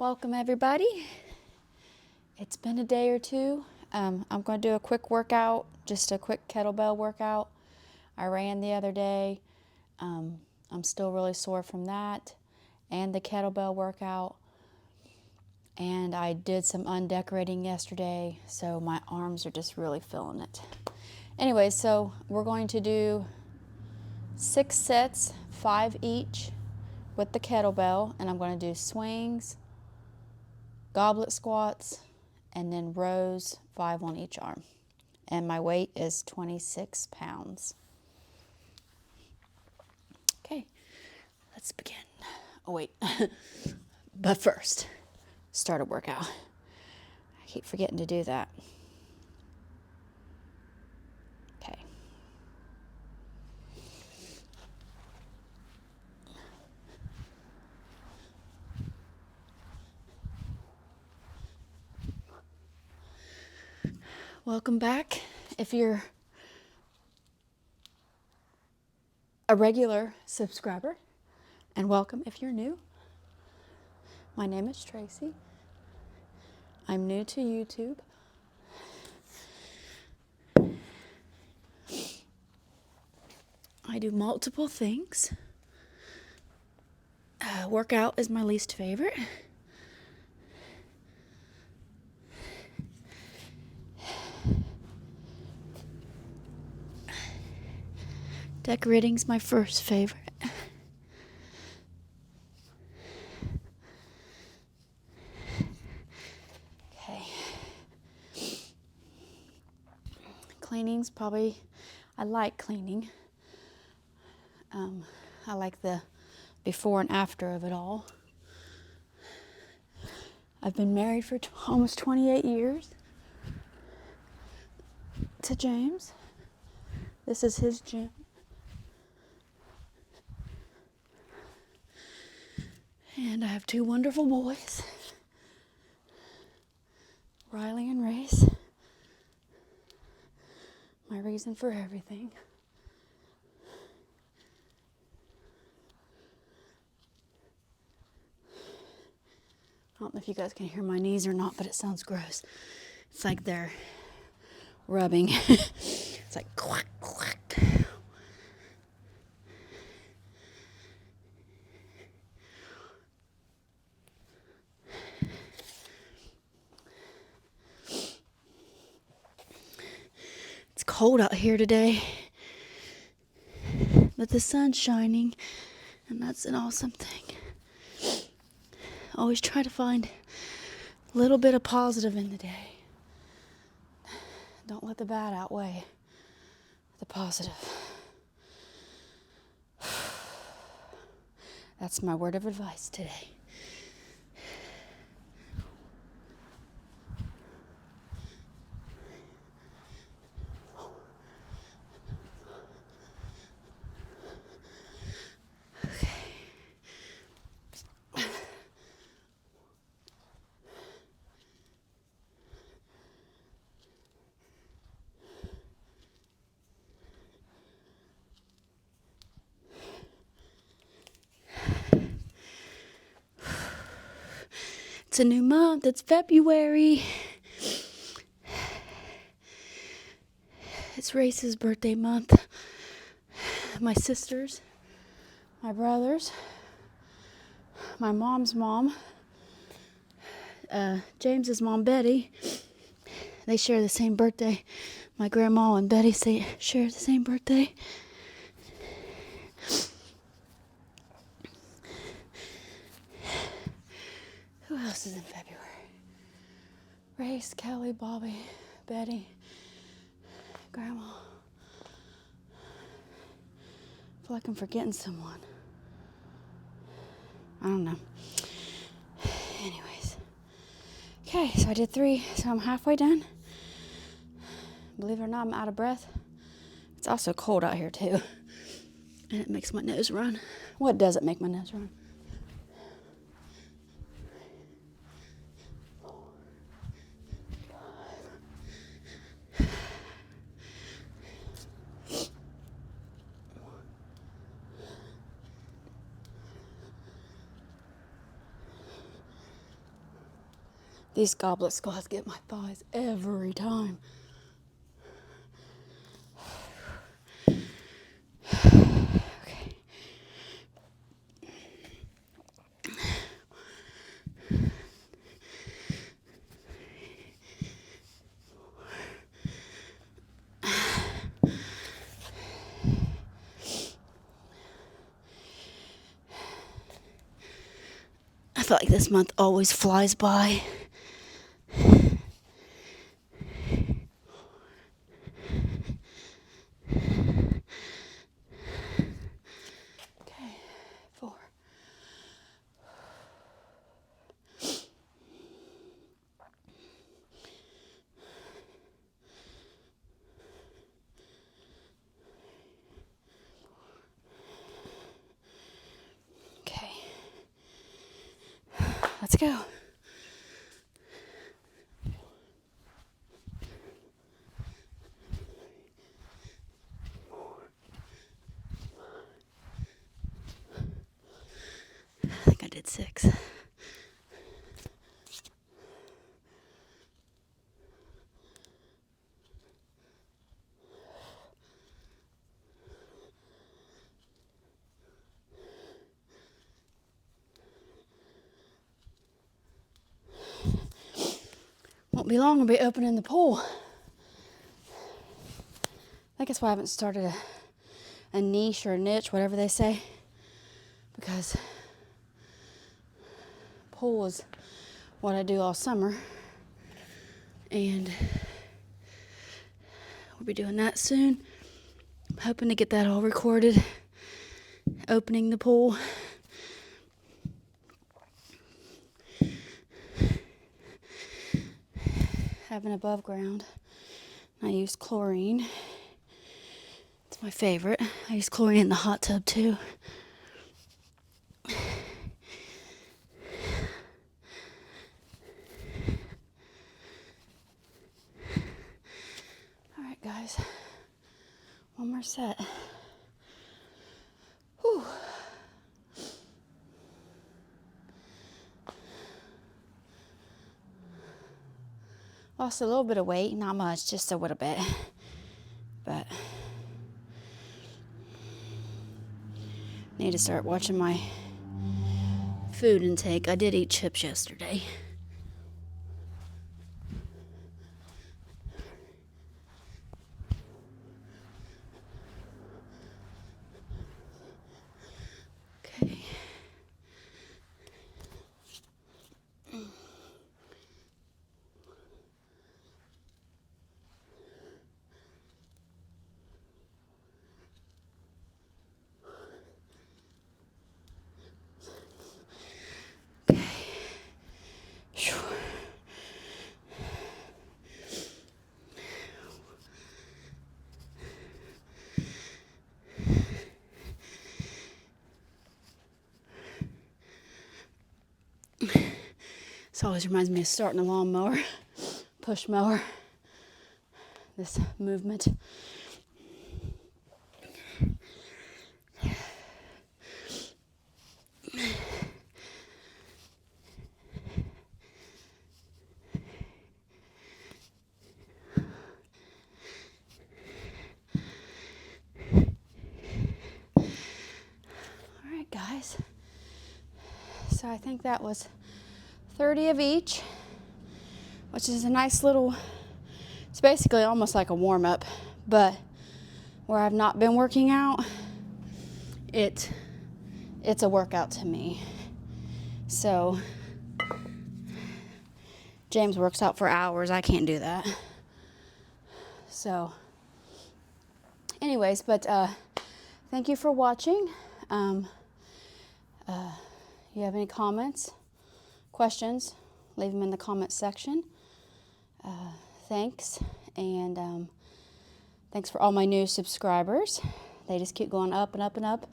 Welcome everybody. It's been a day or two. I'm going to do a quick workout, just a quick kettlebell workout. I ran the other day. I'm still really sore from that and the kettlebell workout. And I did some undecorating yesterday, so my arms are just really feeling it. Anyway, so we're going to do 6 sets, 5 each with the kettlebell, and I'm going to do swings, goblet squats, and then rows, 5 on each arm. And my weight is 26 pounds. Okay, let's begin. Oh wait, but first, start a workout. I keep forgetting to do that. Okay. Welcome back. If you're a regular subscriber, and welcome if you're new. My name is Tracy. I'm new to YouTube. I do multiple things. Workout is my least favorite. Decorating's my first favorite. Okay. Cleaning's probably, I like cleaning. I like the before and after of it all. I've been married for almost 28 years to James. This is his gym. And I have 2 wonderful boys, Riley and Race. My reason for everything. I don't know if you guys can hear my knees or not, but it sounds gross. It's like they're rubbing. It's like quack, quack. It's cold out here today, but the sun's shining, and that's an awesome thing. Always try to find a little bit of positive in the day. Don't let the bad outweigh the positive. That's my word of advice today. It's a new month. It's February. It's Race's birthday month. My sisters, my brothers, my mom's mom, James's mom, Betty, they share the same birthday. My grandma and Betty share the same birthday. Who else is in February? Race, Kelly, Bobby, Betty, Grandma. I feel like I'm forgetting someone. I don't know. Anyways. Okay, so I did 3, so I'm halfway done. Believe it or not, I'm out of breath. It's also cold out here too. And it makes my nose run. What does it make my nose run? These goblet squats get my thighs every time. Okay. I feel like this month always flies by. Okay, 4. Okay. Let's go. I think I did 6. Won't be long, we'll be opening the pool. I think that's why I haven't started a niche or a niche, whatever they say, because pool is what I do all summer, and we'll be doing that soon. I'm hoping to get that all recorded, opening the pool. Having above ground. I use chlorine. It's my favorite. I use chlorine in the hot tub too. All right, guys. One more set. Whew. Lost a little bit of weight, not much, just a little bit. But need to start watching my food intake. I did eat chips yesterday. Okay. This always reminds me of starting a lawnmower, push mower, this movement. All right, guys. So I think that was 30 of each, which is a nice little, it's basically almost like a warm-up, but where I've not been working out, it's a workout to me. So James works out for hours. I can't do that. So anyways, but thank you for watching. You have any comments, questions, leave them in the comments section. Thanks, and thanks for all my new subscribers. They just keep going up and up and up.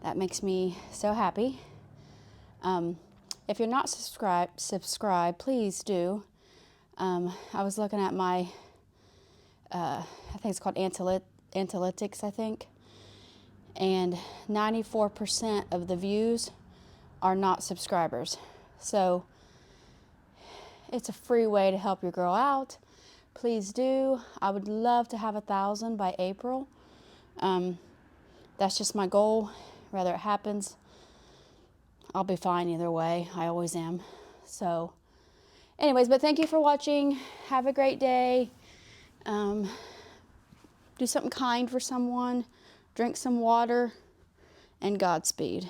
That makes me so happy. If you're not subscribe, please do. I was looking at my, I think it's called Analytics, I think, and 94% of the views are not subscribers. So It's a free way to help your girl out. Please do. I would love to have 1,000 by April. That's just my goal. Whether it happens, I'll be fine either way. I always am. So anyways, but thank you for watching. Have a great day. Do something kind for someone. Drink some water. And Godspeed.